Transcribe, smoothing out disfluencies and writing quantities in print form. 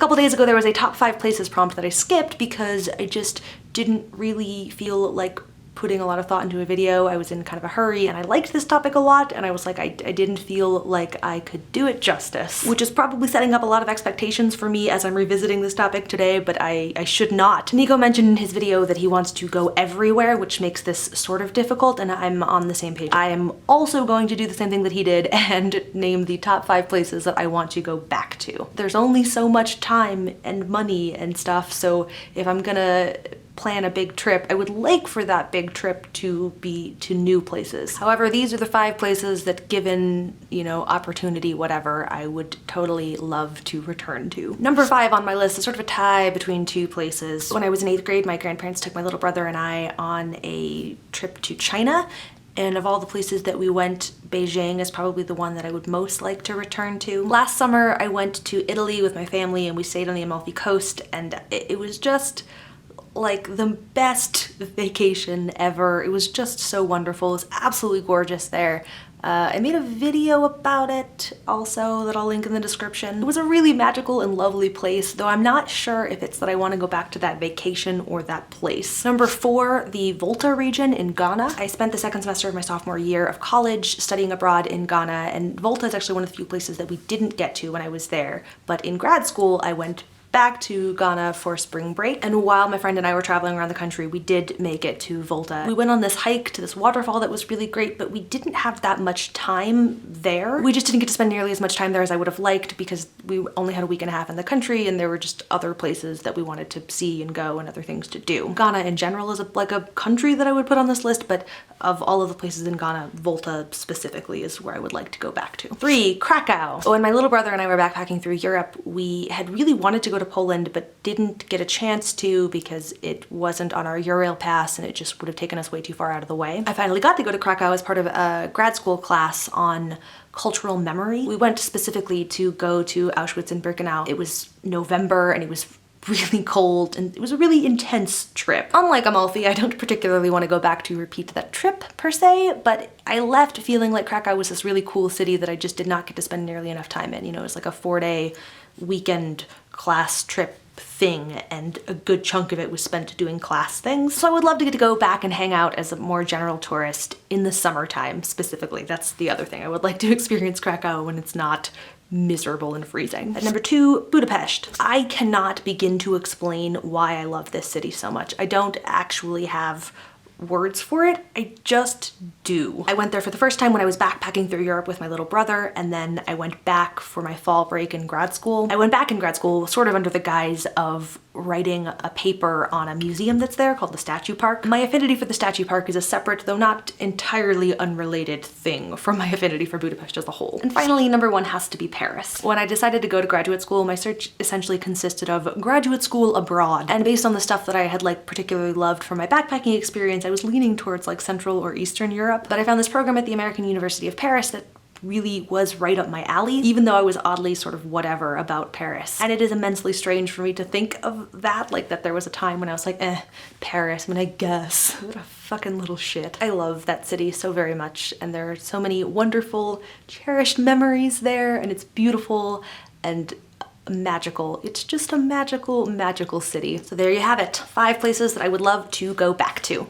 couple days ago there was a top 5 places prompt that I skipped because I just didn't really feel like putting a lot of thought into a video. I was in kind of a hurry and I liked this topic a lot, and I was like, I didn't feel like I could do it justice, which is probably setting up a lot of expectations for me as I'm revisiting this topic today, but I should not. Nico mentioned in his video that he wants to go everywhere, which makes this sort of difficult, and I'm on the same page. I am also going to do the same thing that he did and name the top 5 places that I want to go back to. There's only so much time and money and stuff, so if I'm gonna plan a big trip, I would like for that big trip to be to new places. However, these are the 5 places that, given, you know, opportunity, whatever, I would totally love to return to. Number 5 on my list is sort of a tie between 2 places. When I was in 8th grade, my grandparents took my little brother and I on a trip to China. And of all the places that we went, Beijing is probably the one that I would most like to return to. Last summer, I went to Italy with my family and we stayed on the Amalfi Coast, and it was just like the best vacation ever. It was just so wonderful. It's absolutely gorgeous there. I made a video about it also that I'll link in the description. It was a really magical and lovely place, though I'm not sure if it's that I want to go back to that vacation or that place. Number 4, the Volta region in Ghana. I spent the 2nd semester of my sophomore year of college studying abroad in Ghana, and Volta is actually one of the few places that we didn't get to when I was there. But in grad school, I went back to Ghana for spring break, and while my friend and I were traveling around the country, we did make it to Volta. We went on this hike to this waterfall that was really great, but we didn't have that much time there. We just didn't get to spend nearly as much time there as I would have liked because we only had a week and a half in the country, and there were just other places that we wanted to see and go and other things to do. Ghana in general is like a country that I would put on this list, but of all of the places in Ghana, Volta specifically is where I would like to go back to. 3, Krakow. When my little brother and I were backpacking through Europe, we had really wanted to go to Poland but didn't get a chance to because it wasn't on our Eurail pass and it just would have taken us way too far out of the way. I finally got to go to Krakow as part of a grad school class on cultural memory. We went specifically to go to Auschwitz and Birkenau. It was November and it was really cold, and it was a really intense trip. Unlike Amalfi, I don't particularly want to go back to repeat that trip per se, but I left feeling like Krakow was this really cool city that I just did not get to spend nearly enough time in. You know, it was like a 4-day weekend class trip thing, and a good chunk of it was spent doing class things. So I would love to get to go back and hang out as a more general tourist in the summertime specifically. That's the other thing. I would like to experience Krakow when it's not miserable and freezing. At number 2, Budapest. I cannot begin to explain why I love this city so much. I don't actually have words for it. I just do. I went there for the first time when I was backpacking through Europe with my little brother, and then I went back for my fall break in grad school. I went back in grad school sort of under the guise of writing a paper on a museum that's there called the Statue Park. My affinity for the Statue Park is a separate, though not entirely unrelated, thing from my affinity for Budapest as a whole. And finally, number 1 has to be Paris. When I decided to go to graduate school, my search essentially consisted of graduate school abroad. And based on the stuff that I had like particularly loved from my backpacking experience, I was leaning towards like Central or Eastern Europe. But I found this program at the American University of Paris that really was right up my alley, even though I was oddly sort of whatever about Paris. And it is immensely strange for me to think of that, like that there was a time when I was like, Paris, I mean, I guess. What a fucking little shit. I love that city so very much, and there are so many wonderful, cherished memories there, and it's beautiful and magical. It's just a magical, magical city. So there you have it. 5 places that I would love to go back to.